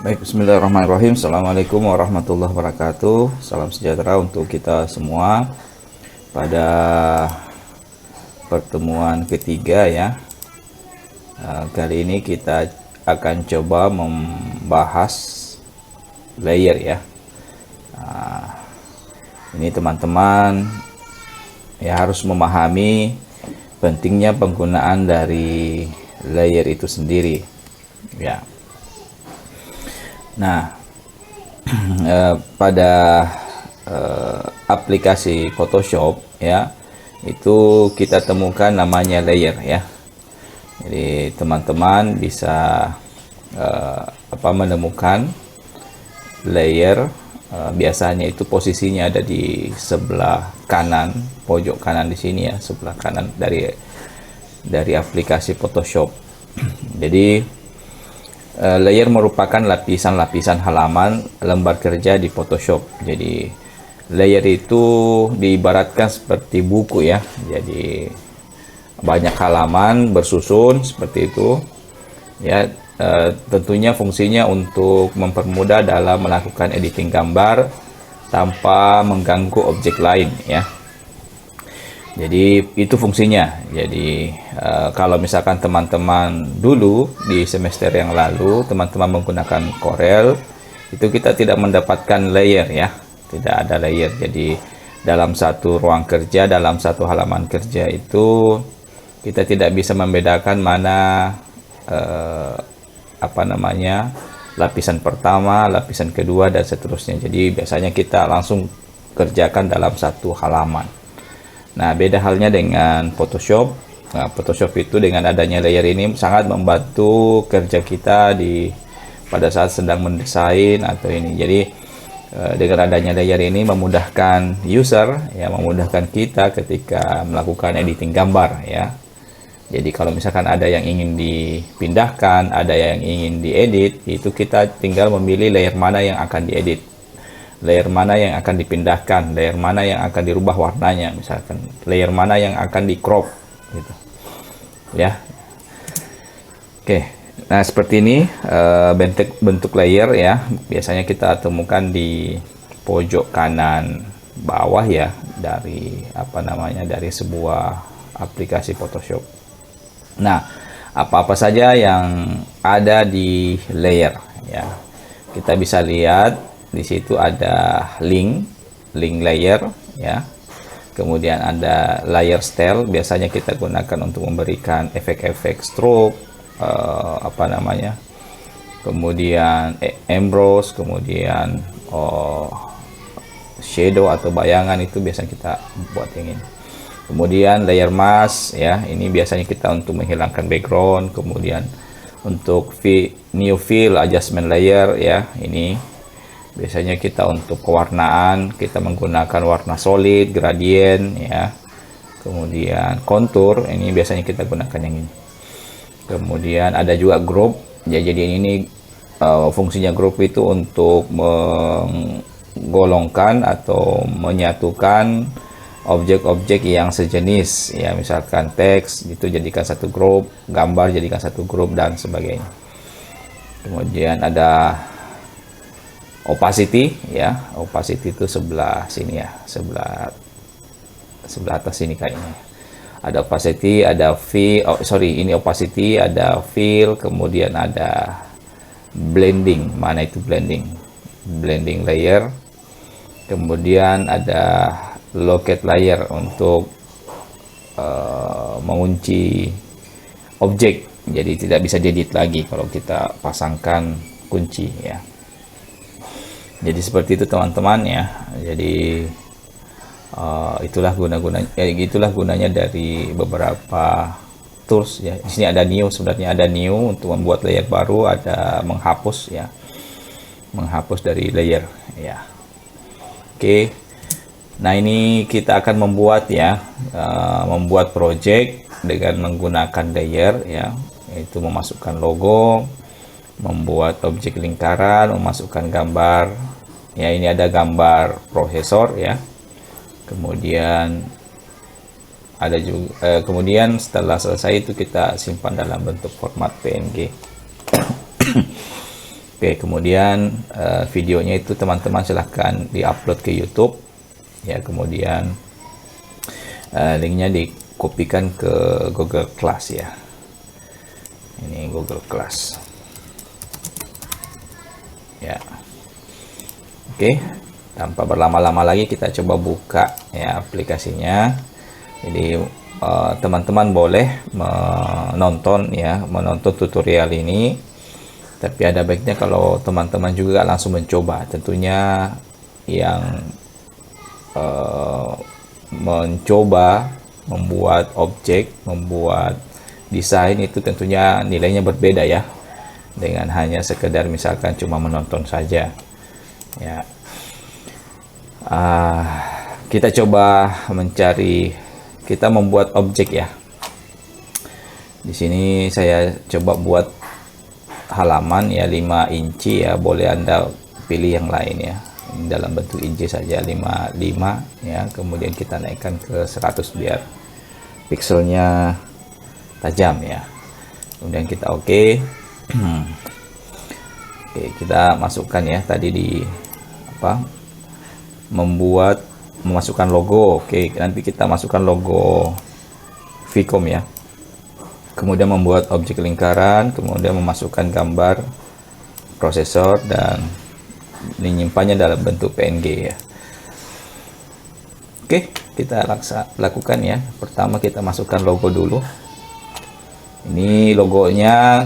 Baik, bismillahirrahmanirrahim. Assalamualaikum warahmatullahi wabarakatuh. Salam sejahtera untuk kita semua. Pada pertemuan ketiga ya, kali ini kita akan coba membahas layer ya. Ini teman-teman ya harus memahami pentingnya penggunaan dari layer itu sendiri ya. Nah, pada aplikasi Photoshop ya, itu kita temukan namanya layer ya. Jadi teman-teman bisa menemukan layer, biasanya itu posisinya ada di sebelah kanan, pojok kanan di sini ya, sebelah kanan dari aplikasi Photoshop. Jadi layer merupakan lapisan-lapisan halaman lembar kerja di Photoshop. Jadi layer itu diibaratkan seperti buku ya. Jadi banyak halaman bersusun seperti itu. Ya, tentunya fungsinya untuk mempermudah dalam melakukan editing gambar tanpa mengganggu objek lain ya. Jadi itu fungsinya. Jadi kalau misalkan teman-teman dulu di semester yang lalu teman-teman menggunakan Corel, itu kita tidak mendapatkan layer ya, tidak ada layer. Jadi dalam satu ruang kerja, dalam satu halaman kerja itu kita tidak bisa membedakan mana lapisan pertama, lapisan kedua dan seterusnya. Jadi biasanya kita langsung kerjakan dalam satu halaman. Nah, beda halnya dengan Photoshop. Nah, Photoshop itu dengan adanya layer ini sangat membantu kerja kita pada saat sedang mendesain atau ini. Jadi dengan adanya layer ini memudahkan user ya, memudahkan kita ketika melakukan editing gambar ya. Jadi kalau misalkan ada yang ingin dipindahkan, ada yang ingin diedit, itu kita tinggal memilih layer mana yang akan diedit, layer mana yang akan dipindahkan, layer mana yang akan dirubah warnanya, misalkan layer mana yang akan di crop gitu ya. Oke, nah seperti ini bentuk layer ya, biasanya kita temukan di pojok kanan bawah ya dari dari sebuah aplikasi Photoshop. Nah, apa-apa saja yang ada di layer ya, kita bisa lihat di situ ada link layer ya, kemudian ada layer style, biasanya kita gunakan untuk memberikan efek-efek stroke, kemudian emboss, kemudian shadow atau bayangan, itu biasanya kita buat yang ini. Kemudian layer mask ya, ini biasanya kita untuk menghilangkan background. Kemudian untuk new fill adjustment layer ya, ini biasanya kita untuk pewarnaan kita menggunakan warna solid, gradient ya. Kemudian kontur, ini biasanya kita gunakan yang ini. Kemudian ada juga group ya, jadi ini fungsinya group itu untuk menggolongkan atau menyatukan objek-objek yang sejenis ya, misalkan teks itu jadikan satu grup, gambar jadikan satu grup dan sebagainya. Kemudian ada opacity ya, opacity itu sebelah sini ya, sebelah atas sini kayaknya. Ada opacity, ada ini opacity, ada fill, kemudian ada blending. Mana itu blending layer. Kemudian ada locate layer untuk mengunci objek, jadi tidak bisa diedit lagi kalau kita pasangkan kunci ya. Jadi seperti itu teman-teman ya. Jadi itulah gunanya dari beberapa tools ya. Di sini ada new, sebenarnya ada new untuk membuat layer baru, ada menghapus ya, menghapus dari layer ya. Oke. Nah, ini kita akan membuat ya, membuat project dengan menggunakan layer ya, yaitu memasukkan logo, membuat objek lingkaran, memasukkan gambar ya. Ini ada gambar prosesor ya, kemudian ada juga kemudian setelah selesai itu kita simpan dalam bentuk format PNG. Oke, kemudian videonya itu teman-teman silahkan diupload ke YouTube ya, kemudian linknya dikopikan ke Google Class ya. Ini Google Class ya. Oke, tanpa berlama-lama lagi kita coba buka ya aplikasinya. Jadi teman-teman boleh menonton tutorial ini, tapi ada baiknya kalau teman-teman juga langsung mencoba. Tentunya yang mencoba membuat objek, membuat desain itu tentunya nilainya berbeda ya, dengan hanya sekedar misalkan cuma menonton saja ya. Kita coba kita membuat objek ya. Di sini saya coba buat halaman ya 5 inci ya, boleh Anda pilih yang lain ya. Ini dalam bentuk inci saja 5 ya. Kemudian kita naikkan ke 100 biar pikselnya tajam ya. Kemudian kita oke. Oke, kita masukkan ya tadi di memasukkan logo. Oke, nanti kita masukkan logo Vcom ya. Kemudian membuat objek lingkaran, kemudian memasukkan gambar prosesor dan menyimpannya dalam bentuk PNG ya. Oke, kita lakukan ya. Pertama kita masukkan logo dulu. Ini logonya,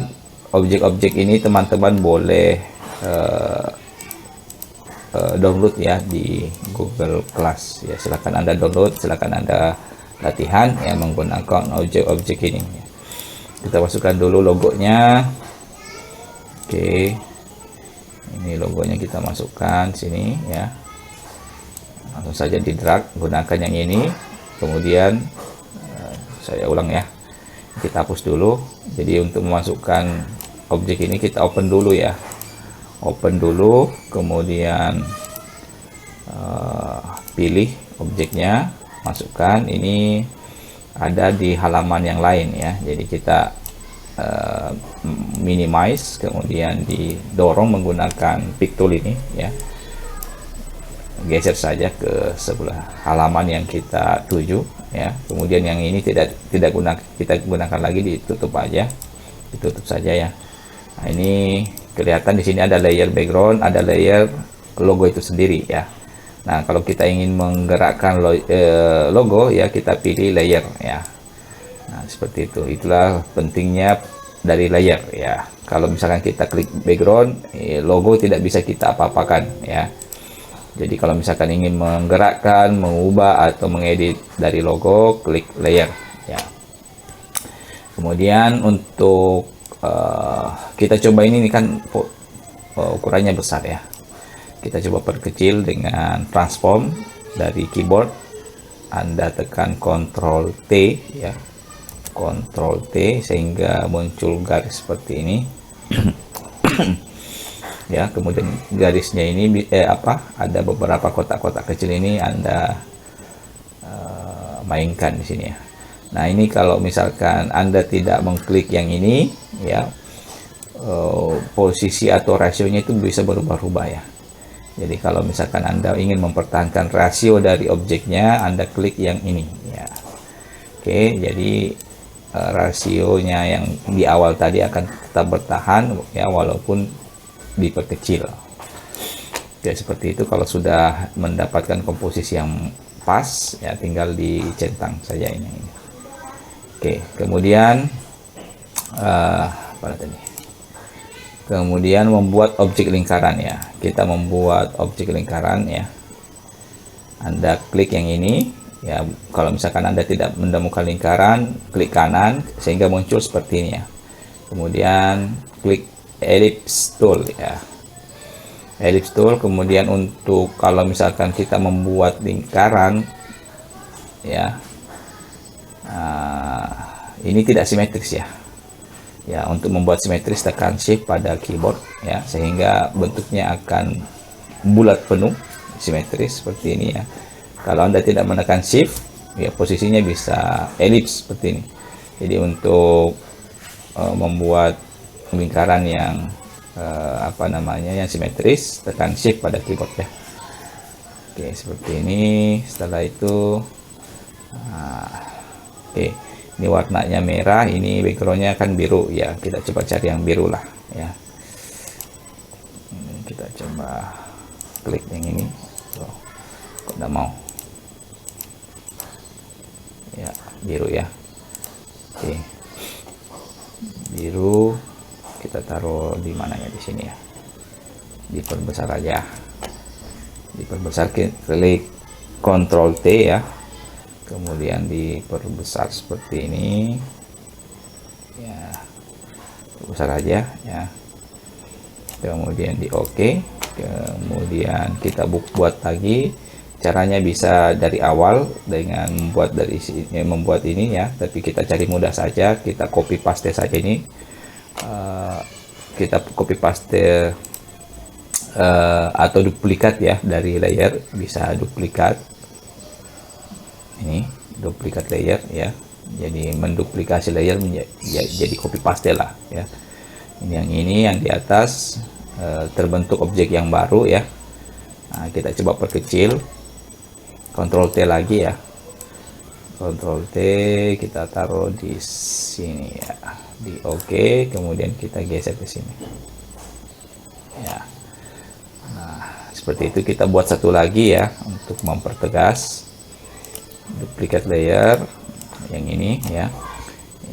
objek-objek ini teman-teman boleh download ya di Google Class ya. Silakan Anda download, silakan Anda latihan ya menggunakan objek-objek ini ya. Kita masukkan dulu logonya. Oke, ini logonya kita masukkan sini ya, langsung saja di drag, gunakan yang ini. Kemudian saya ulang ya, kita hapus dulu. Jadi untuk memasukkan objek ini kita open dulu ya, open dulu, kemudian pilih objeknya, masukkan. Ini ada di halaman yang lain ya, jadi kita minimize, kemudian didorong menggunakan pick tool ini ya, geser saja ke sebelah halaman yang kita tuju ya. Kemudian yang ini kita gunakan lagi, ditutup aja, ditutup saja ya. Nah, ini kelihatan di sini ada layer background, ada layer logo itu sendiri ya. Nah, kalau kita ingin menggerakkan logo ya, kita pilih layer ya. Nah, seperti itu. Itulah pentingnya dari layer ya. Kalau misalkan kita klik background, logo tidak bisa kita apa-apakan ya. Jadi kalau misalkan ingin menggerakkan, mengubah atau mengedit dari logo, klik layer ya. Kemudian untuk kita coba ini kan ukurannya besar ya. Kita coba perkecil dengan transform dari keyboard. Anda tekan Ctrl T ya, Ctrl T sehingga muncul garis seperti ini. Ya, kemudian garisnya ini ada beberapa kotak-kotak kecil ini Anda mainkan di sini ya. Nah, ini kalau misalkan Anda tidak mengklik yang ini ya, posisi atau rasionya itu bisa berubah-ubah ya. Jadi kalau misalkan Anda ingin mempertahankan rasio dari objeknya, Anda klik yang ini ya. Oke, jadi rasionya yang di awal tadi akan tetap bertahan ya, walaupun diperkecil. Oke, seperti itu. Kalau sudah mendapatkan komposisi yang pas ya, tinggal dicentang saja ini. Oke, kemudian apa tadi? Kemudian membuat objek lingkaran ya. Kita membuat objek lingkaran ya. Anda klik yang ini ya. Kalau misalkan Anda tidak menemukan lingkaran, klik kanan sehingga muncul seperti ini ya. Kemudian klik ellipse tool ya. Ellipse tool. Kemudian untuk kalau misalkan kita membuat lingkaran ya, ini tidak simetris ya. Ya, untuk membuat simetris tekan shift pada keyboard ya, sehingga bentuknya akan bulat penuh, simetris seperti ini ya. Kalau Anda tidak menekan shift ya, posisinya bisa ellipse seperti ini. Jadi untuk membuat lingkaran yang apa namanya, yang simetris, tekan shift pada keyboard ya. Oke, seperti ini. Setelah itu oke, ini warnanya merah, ini backgroundnya kan biru ya, kita coba cari yang biru lah ya. Kita coba klik yang ini. Loh, kok nggak mau ya, biru ya. Oke, biru kita taruh di mana ya, di sini ya, diperbesar aja, diperbesar, klik Ctrl T ya, kemudian diperbesar seperti ini ya, besar aja ya, kemudian di OK, kemudian kita buat lagi. Caranya bisa dari awal dengan membuat dari sini, membuat ini ya, tapi kita cari mudah saja, kita copy paste saja ini. Kita copy paste atau duplikat ya, dari layer bisa duplikat, ini duplikat layer ya, jadi menduplikasi layer jadi copy paste lah ya. Ini yang di atas terbentuk objek yang baru ya. Nah, kita coba perkecil, Ctrl T lagi ya, Ctrl T, kita taruh di sini ya, di OK, kemudian kita geser ke sini ya. Nah, seperti itu. Kita buat satu lagi ya untuk mempertegas, duplikat layer yang ini ya,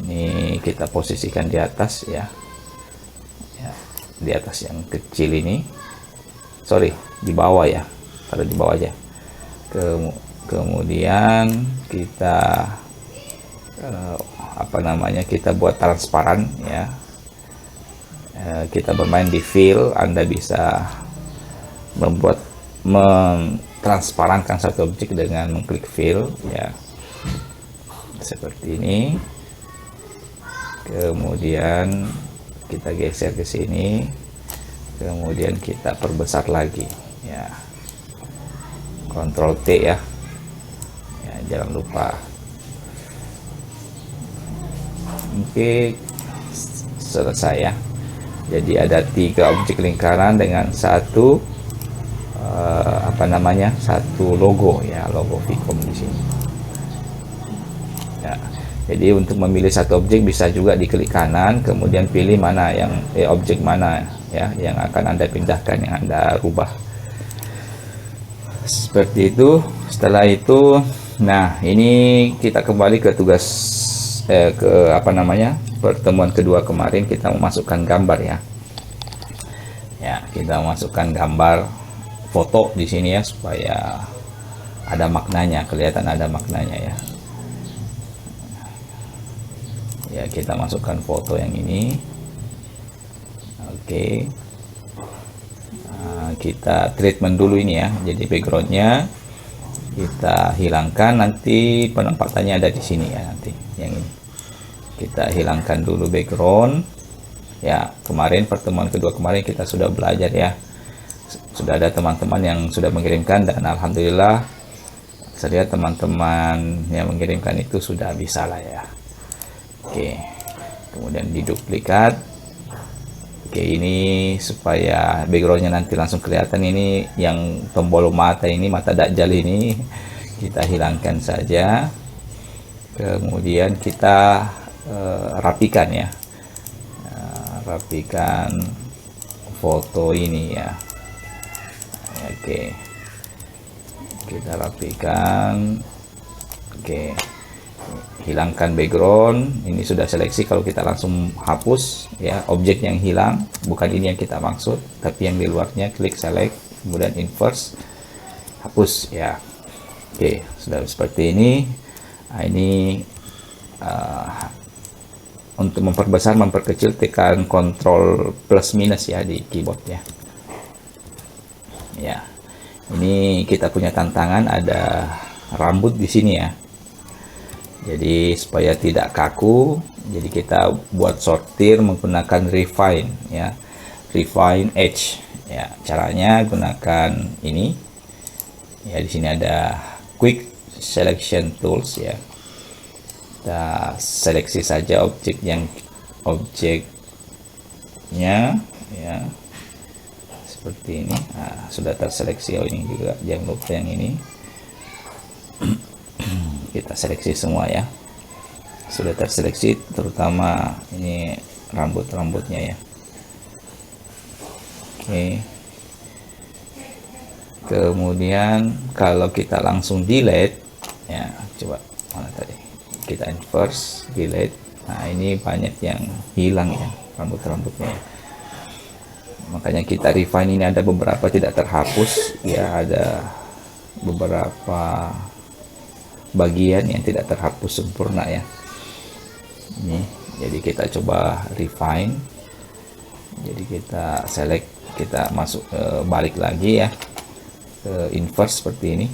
ini kita posisikan di atas ya, di atas yang kecil ini, sorry, di bawah ya, taruh di bawah aja. Kemudian kita apa namanya, kita buat transparan ya. Kita bermain di fill, Anda bisa mentransparankan satu objek dengan mengklik fill ya, seperti ini. Kemudian kita geser ke sini, kemudian kita perbesar lagi ya, Ctrl T ya, jangan lupa. Oke, selesai ya. Jadi ada 3 objek lingkaran dengan satu apa namanya, satu logo ya, logo Vicom di sini ya. Jadi untuk memilih satu objek bisa juga diklik kanan, kemudian pilih mana yang objek mana ya yang akan Anda pindahkan, yang Anda rubah, seperti itu. Setelah itu, nah ini kita kembali ke tugas ke apa namanya, pertemuan kedua kemarin. Kita memasukkan gambar ya. Ya, kita memasukkan gambar foto di sini ya, supaya ada maknanya, kelihatan ada maknanya ya. Ya, kita masukkan foto yang ini. Oke. Kita treatment dulu ini ya, jadi backgroundnya kita hilangkan, nanti penempatannya ada di sini ya, nanti yang ini kita hilangkan dulu background ya. Kemarin pertemuan kedua kemarin kita sudah belajar ya, sudah ada teman-teman yang sudah mengirimkan, dan alhamdulillah saya lihat teman-teman yang mengirimkan itu sudah bisa lah ya. Oke, kemudian diduplikat. Oke, ini supaya backgroundnya nanti langsung kelihatan. Ini yang tombol mata ini, mata Dajjal ini kita hilangkan saja. Kemudian kita rapikan ya, rapikan foto ini ya. Oke, kita rapikan. Oke, hilangkan background. Ini sudah seleksi. Kalau kita langsung hapus ya, objek yang hilang bukan ini yang kita maksud, tapi yang di luarnya, klik select, kemudian inverse, hapus ya. Oke, sudah seperti ini. Nah, ini untuk memperbesar, memperkecil, tekan Ctrl plus minus ya di keyboard ya. Ya, ini kita punya tantangan, ada rambut di sini ya. Jadi supaya tidak kaku, jadi kita buat sortir menggunakan refine ya, refine edge ya. Caranya gunakan ini ya, di sini ada quick selection tools ya. Kita seleksi saja objeknya ya, seperti ini. Nah, sudah terseleksi. Oh, ini juga jangan lupa yang ini kita seleksi semua ya, sudah terseleksi, terutama ini rambut-rambutnya ya. Oke, kemudian kalau kita langsung delete ya, coba mana tadi, kita inverse delete. Nah, ini banyak yang hilang ya, rambut-rambutnya ya. Makanya kita refine, ini ada beberapa tidak terhapus ya, ada beberapa bagian yang tidak terhapus sempurna ya. Ini jadi kita coba refine, jadi kita select, kita masuk balik lagi ya ke inverse seperti ini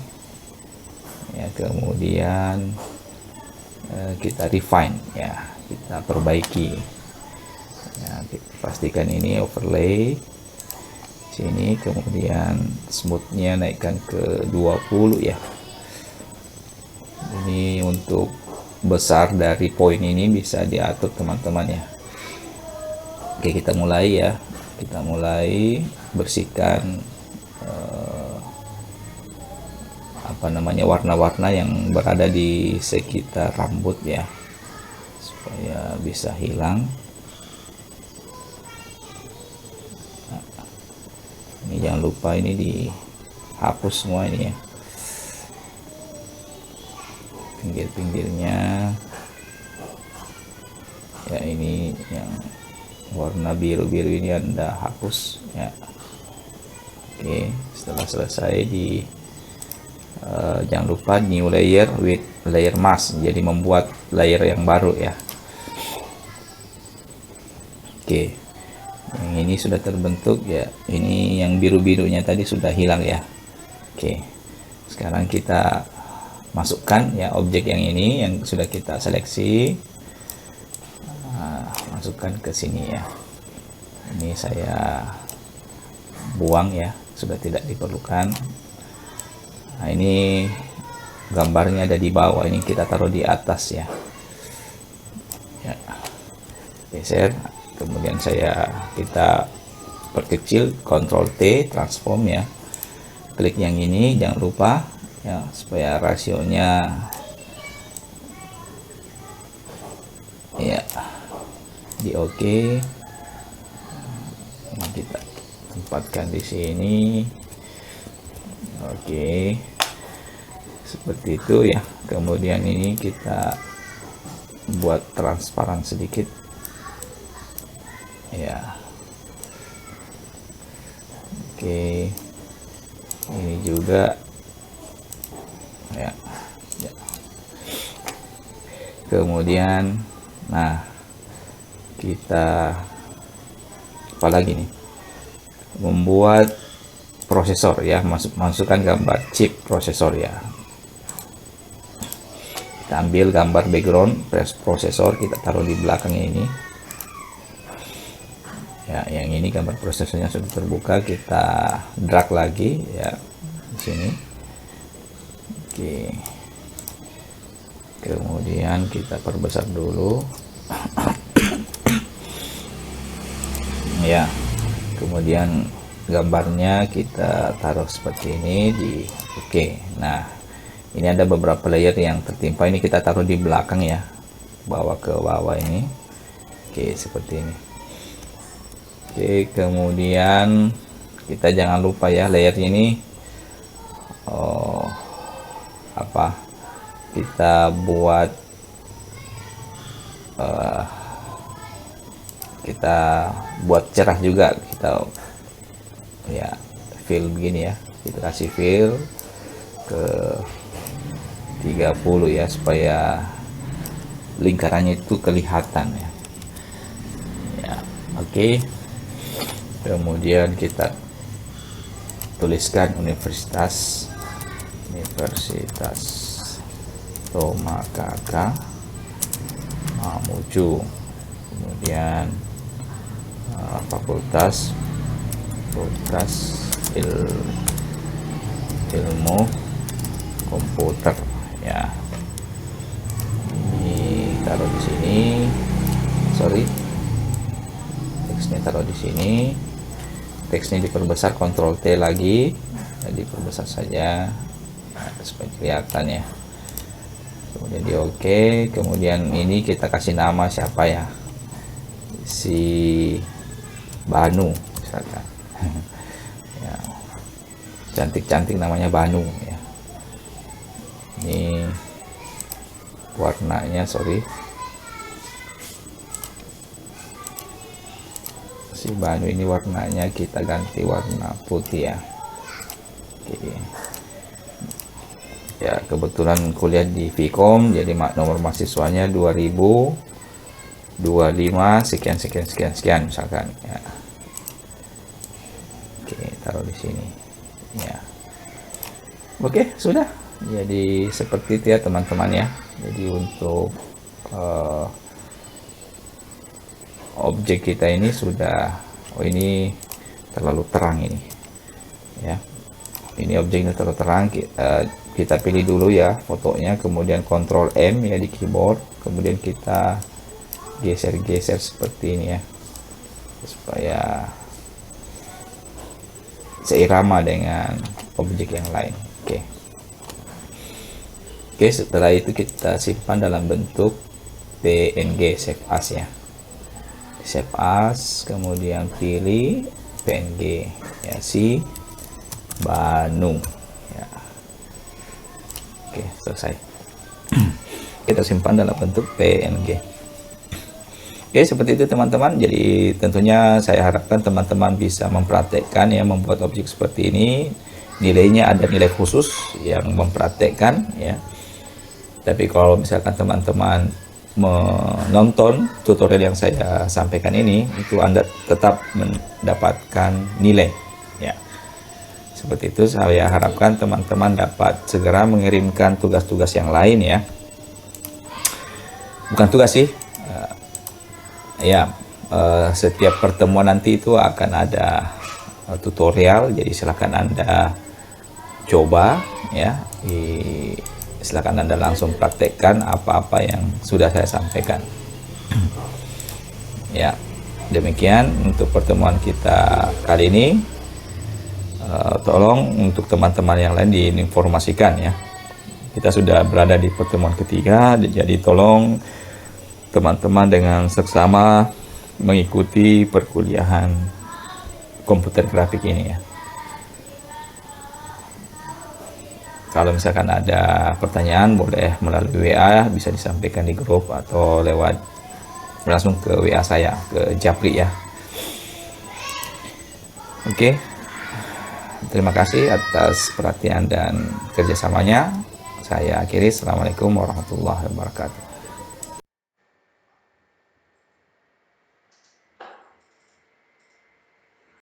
ya, kemudian kita refine ya, kita perbaiki ya, kita pastikan ini overlay sini, kemudian smoothnya naikkan ke 20 ya. Ini untuk besar dari poin ini bisa diatur teman-teman ya. Oke, kita mulai ya, kita mulai bersihkan warna-warna yang berada di sekitar rambut ya, supaya bisa hilang. Nah, ini jangan lupa ini dihapus semua ini ya, pinggir-pinggirnya ya. Ini yang warna biru-biru ini Anda hapus ya. Oke, setelah selesai jangan lupa new layer with layer mask, jadi membuat layer yang baru ya. Oke, yang ini sudah terbentuk ya, ini yang biru-birunya tadi sudah hilang ya. Oke, sekarang kita masukkan ya objek yang ini yang sudah kita seleksi. Nah, masukkan ke sini ya. Ini saya buang ya, sudah tidak diperlukan. Nah, ini gambarnya ada di bawah, ini kita taruh di atas ya. Ya, geser, kemudian kita perkecil, Ctrl T transform ya. Klik yang ini, jangan lupa ya, supaya rasionya ya di oke. Ini kita tempatkan di sini. Oke, seperti itu ya. Kemudian ini kita buat transparan sedikit ya. Oke, ini juga ya. Kemudian nah, kita apa lagi nih, membuat prosesor ya, masukkan gambar chip prosesor ya. Kita ambil gambar background prosesor, kita taruh di belakangnya ini ya. Yang ini gambar prosesornya sudah terbuka, kita drag lagi ya di sini. Oke, kemudian kita perbesar dulu ya. Kemudian gambarnya kita taruh seperti ini di oke. Nah, ini ada beberapa layer yang tertimpa, ini kita taruh di belakang ya, bawa ke bawah ini. Oke, seperti ini. Oke, kemudian kita jangan lupa ya, layer ini kita buat cerah juga, kita ya fill begini ya, kita kasih fill ke 30 ya, supaya lingkarannya itu kelihatan ya. Ya, oke. Kemudian kita tuliskan Universitas Tomakaka Mamuju, kemudian Fakultas Ilmu Komputer ya. Ini taruh di sini, sorry, teksnya taruh di sini, teksnya diperbesar, Ctrl T lagi, diperbesar saja supaya kelihatan ya. Kemudian di oke, kemudian ini kita kasih nama siapa ya, si Banu misalkan. Ya, cantik-cantik namanya Banu ya. Ini warnanya, si Banu ini warnanya kita ganti warna putih ya. Oke. Ya, kebetulan kuliah di Vkom, jadi nomor mahasiswanya 2025 sekian misalkan ya. Oke, taruh di sini ya. Oke, sudah. Jadi seperti itu ya teman-teman ya. Jadi untuk objek kita ini sudah, oh ini terlalu terang ini ya. Ini objeknya terlalu terang, kita pilih dulu ya fotonya, kemudian Ctrl M ya di keyboard, kemudian kita geser-geser seperti ini ya, supaya seirama dengan objek yang lain. Oke, setelah itu kita simpan dalam bentuk PNG, save as ya, save as, kemudian pilih PNG ya, si Banu ya. Oke, selesai. Kita simpan dalam bentuk PNG. Oke, seperti itu teman-teman. Jadi tentunya saya harapkan teman-teman bisa mempraktekkan ya, membuat objek seperti ini. Nilainya ada nilai khusus yang mempraktekkan ya. Tapi kalau misalkan teman-teman menonton tutorial yang saya sampaikan ini, itu Anda tetap mendapatkan nilai ya. Seperti itu, saya harapkan teman-teman dapat segera mengirimkan tugas-tugas yang lain ya. Bukan tugas sih ya, setiap pertemuan nanti itu akan ada tutorial, jadi silakan Anda coba ya, silakan Anda langsung praktekkan apa-apa yang sudah saya sampaikan ya. Demikian untuk pertemuan kita kali ini. Tolong untuk teman-teman yang lain diinformasikan ya, kita sudah berada di pertemuan ketiga, jadi tolong teman-teman dengan seksama mengikuti perkuliahan komputer grafik ini ya. Kalau misalkan ada pertanyaan, boleh melalui WA, bisa disampaikan di grup atau lewat langsung ke WA saya, ke Japri ya. Oke, terima kasih atas perhatian dan kerjasamanya. Saya akhiri. Assalamualaikum warahmatullahi wabarakatuh.